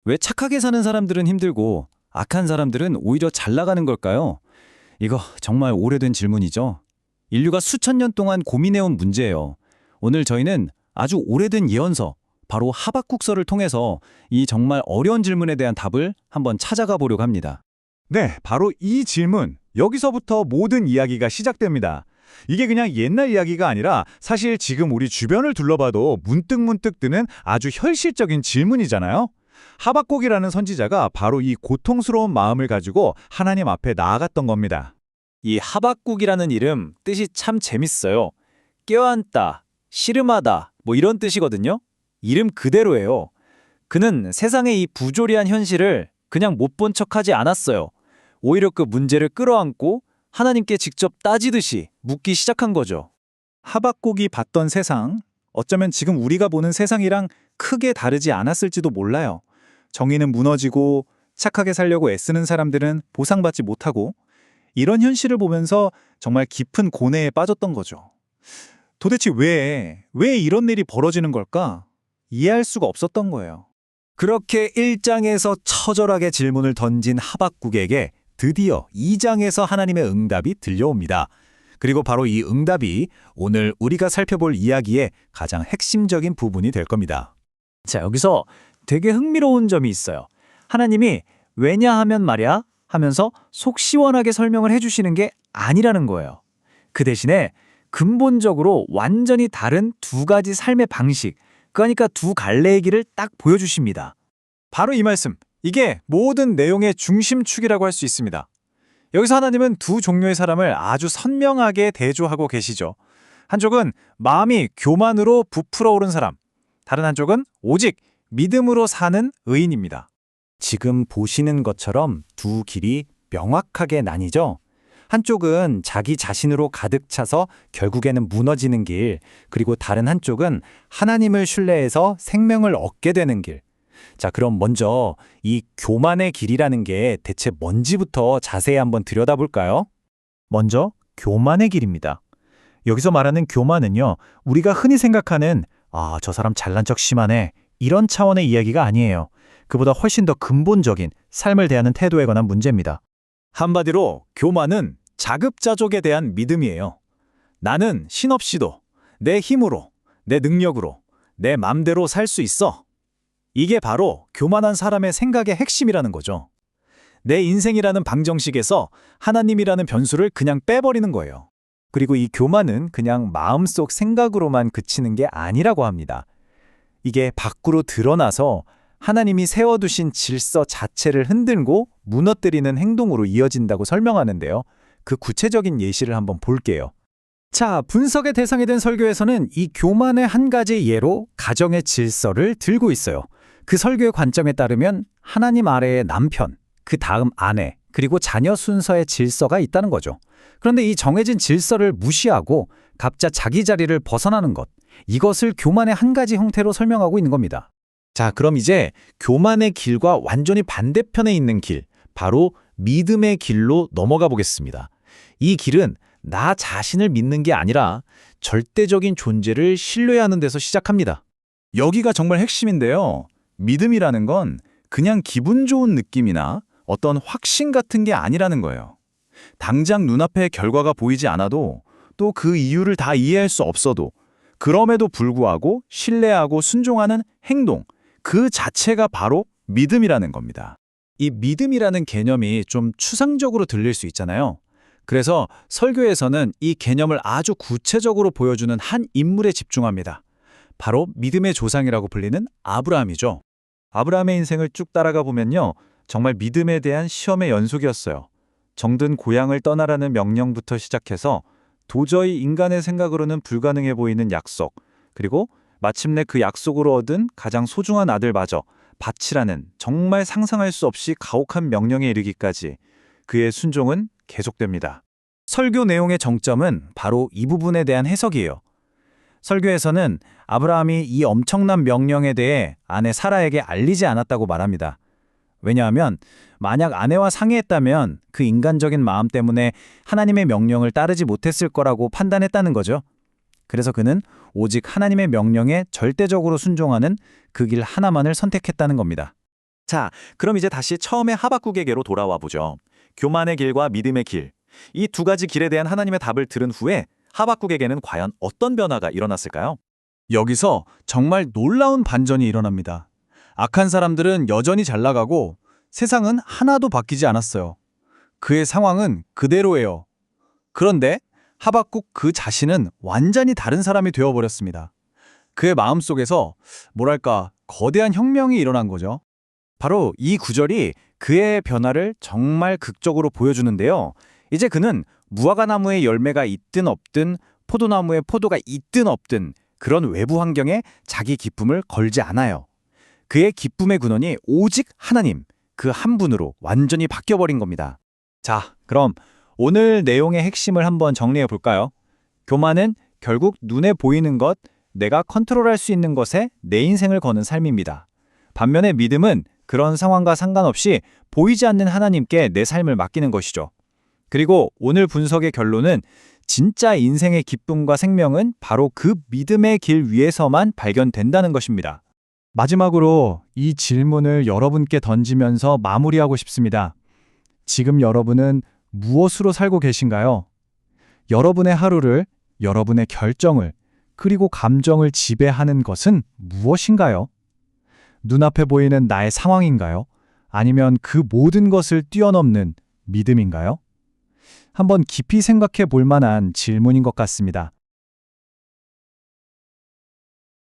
왜 착하게 사는 사람들은 힘들고 악한 사람들은 오히려 잘 나가는 걸까요? 이거 정말 오래된 질문이죠. 인류가 수천 년 동안 고민해온 문제예요. 오늘 저희는 아주 오래된 예언서, 바로 하박국서를 통해서 이 정말 어려운 질문에 대한 답을 한번 찾아가 보려고 합니다. 네, 바로 이 질문, 여기서부터 모든 이야기가 시작됩니다. 이게 그냥 옛날 이야기가 아니라 사실 지금 우리 주변을 둘러봐도 문득문득 드는 아주 현실적인 질문이잖아요. 하박국이라는 선지자가 바로 이 고통스러운 마음을 가지고 하나님 앞에 나아갔던 겁니다. 이 하박국이라는 이름 뜻이 참 재밌어요. 껴안다, 씨름하다 뭐 이런 뜻이거든요. 이름 그대로예요. 그는 세상의 이 부조리한 현실을 그냥 못 본 척하지 않았어요. 오히려 그 문제를 끌어안고 하나님께 직접 따지듯이 묻기 시작한 거죠. 하박국이 봤던 세상, 어쩌면 지금 우리가 보는 세상이랑 크게 다르지 않았을지도 몰라요. 정의는 무너지고 착하게 살려고 애쓰는 사람들은 보상받지 못하고 이런 현실을 보면서 정말 깊은 고뇌에 빠졌던 거죠. 도대체 왜 이런 일이 벌어지는 걸까? 이해할 수가 없었던 거예요. 그렇게 1장에서 처절하게 질문을 던진 하박국에게 드디어 2장에서 하나님의 응답이 들려옵니다. 그리고 바로 이 응답이 오늘 우리가 살펴볼 이야기의 가장 핵심적인 부분이 될 겁니다. 자, 여기서 되게 흥미로운 점이 있어요. 하나님이 왜냐하면 말이야 하면서 속 시원하게 설명을 해주시는 게 아니라는 거예요. 그 대신에 근본적으로 완전히 다른 두 가지 삶의 방식, 그러니까 두 갈래의 길을 딱 보여주십니다. 바로 이 말씀, 이게 모든 내용의 중심축이라고 할 수 있습니다. 여기서 하나님은 두 종류의 사람을 아주 선명하게 대조하고 계시죠. 한쪽은 마음이 교만으로 부풀어 오른 사람, 다른 한쪽은 오직 믿음으로 사는 의인입니다. 지금 보시는 것처럼 두 길이 명확하게 나뉘죠. 한쪽은 자기 자신으로 가득 차서 결국에는 무너지는 길, 그리고 다른 한쪽은 하나님을 신뢰해서 생명을 얻게 되는 길. 자, 그럼 먼저 이 교만의 길이라는 게 대체 뭔지부터 자세히 한번 들여다볼까요? 먼저 교만의 길입니다. 여기서 말하는 교만은요, 우리가 흔히 생각하는 저 사람 잘난 척 심하네, 이런 차원의 이야기가 아니에요. 그보다 훨씬 더 근본적인 삶을 대하는 태도에 관한 문제입니다. 한마디로 교만은 자급자족에 대한 믿음이에요. 나는 신없이도 내 힘으로, 내 능력으로, 내 맘대로 살 수 있어. 이게 바로 교만한 사람의 생각의 핵심이라는 거죠. 내 인생이라는 방정식에서 하나님이라는 변수를 그냥 빼버리는 거예요. 그리고 이 교만은 그냥 마음속 생각으로만 그치는 게 아니라고 합니다. 이게 밖으로 드러나서 하나님이 세워두신 질서 자체를 흔들고 무너뜨리는 행동으로 이어진다고 설명하는데요. 그 구체적인 예시를 한번 볼게요. 자, 분석의 대상이 된 설교에서는 이 교만의 한 가지 예로 가정의 질서를 들고 있어요. 그 설교의 관점에 따르면 하나님 아래의 남편, 그 다음 아내, 그리고 자녀 순서의 질서가 있다는 거죠. 그런데 이 정해진 질서를 무시하고 각자 자기 자리를 벗어나는 것, 이것을 교만의 한 가지 형태로 설명하고 있는 겁니다. 자, 그럼 이제 교만의 길과 완전히 반대편에 있는 길, 바로 믿음의 길로 넘어가 보겠습니다. 이 길은 나 자신을 믿는 게 아니라 절대적인 존재를 신뢰하는 데서 시작합니다. 여기가 정말 핵심인데요. 믿음이라는 건 그냥 기분 좋은 느낌이나 어떤 확신 같은 게 아니라는 거예요. 당장 눈앞에 결과가 보이지 않아도 또 그 이유를 다 이해할 수 없어도 그럼에도 불구하고 신뢰하고 순종하는 행동, 그 자체가 바로 믿음이라는 겁니다. 이 믿음이라는 개념이 좀 추상적으로 들릴 수 있잖아요. 그래서 설교에서는 이 개념을 아주 구체적으로 보여주는 한 인물에 집중합니다. 바로 믿음의 조상이라고 불리는 아브라함이죠. 아브라함의 인생을 쭉 따라가 보면요, 정말 믿음에 대한 시험의 연속이었어요. 정든 고향을 떠나라는 명령부터 시작해서 도저히 인간의 생각으로는 불가능해 보이는 약속, 그리고 마침내 그 약속으로 얻은 가장 소중한 아들마저 바치라는 정말 상상할 수 없이 가혹한 명령에 이르기까지 그의 순종은 계속됩니다. 설교 내용의 정점은 바로 이 부분에 대한 해석이에요. 설교에서는 아브라함이 이 엄청난 명령에 대해 아내 사라에게 알리지 않았다고 말합니다. 왜냐하면 만약 아내와 상의했다면 그 인간적인 마음 때문에 하나님의 명령을 따르지 못했을 거라고 판단했다는 거죠. 그래서 그는 오직 하나님의 명령에 절대적으로 순종하는 그 길 하나만을 선택했다는 겁니다. 자, 그럼 이제 다시 처음에 하박국에게로 돌아와 보죠. 교만의 길과 믿음의 길. 이 두 가지 길에 대한 하나님의 답을 들은 후에 하박국에게는 과연 어떤 변화가 일어났을까요? 여기서 정말 놀라운 반전이 일어납니다. 악한 사람들은 여전히 잘 나가고 세상은 하나도 바뀌지 않았어요. 그의 상황은 그대로예요. 그런데 하박국 그 자신은 완전히 다른 사람이 되어버렸습니다. 그의 마음속에서 뭐랄까 거대한 혁명이 일어난 거죠. 바로 이 구절이 그의 변화를 정말 극적으로 보여주는데요. 이제 그는 무화과나무의 열매가 있든 없든 포도나무에 포도가 있든 없든 그런 외부 환경에 자기 기쁨을 걸지 않아요. 그의 기쁨의 근원이 오직 하나님, 그 한 분으로 완전히 바뀌어버린 겁니다. 자, 그럼 오늘 내용의 핵심을 한번 정리해 볼까요? 교만은 결국 눈에 보이는 것, 내가 컨트롤할 수 있는 것에 내 인생을 거는 삶입니다. 반면에 믿음은 그런 상황과 상관없이 보이지 않는 하나님께 내 삶을 맡기는 것이죠. 그리고 오늘 분석의 결론은 진짜 인생의 기쁨과 생명은 바로 그 믿음의 길 위에서만 발견된다는 것입니다. 마지막으로 이 질문을 여러분께 던지면서 마무리하고 싶습니다. 지금 여러분은 무엇으로 살고 계신가요? 여러분의 하루를, 여러분의 결정을, 그리고 감정을 지배하는 것은 무엇인가요? 눈앞에 보이는 나의 상황인가요? 아니면 그 모든 것을 뛰어넘는 믿음인가요? 한번 깊이 생각해 볼 만한 질문인 것 같습니다.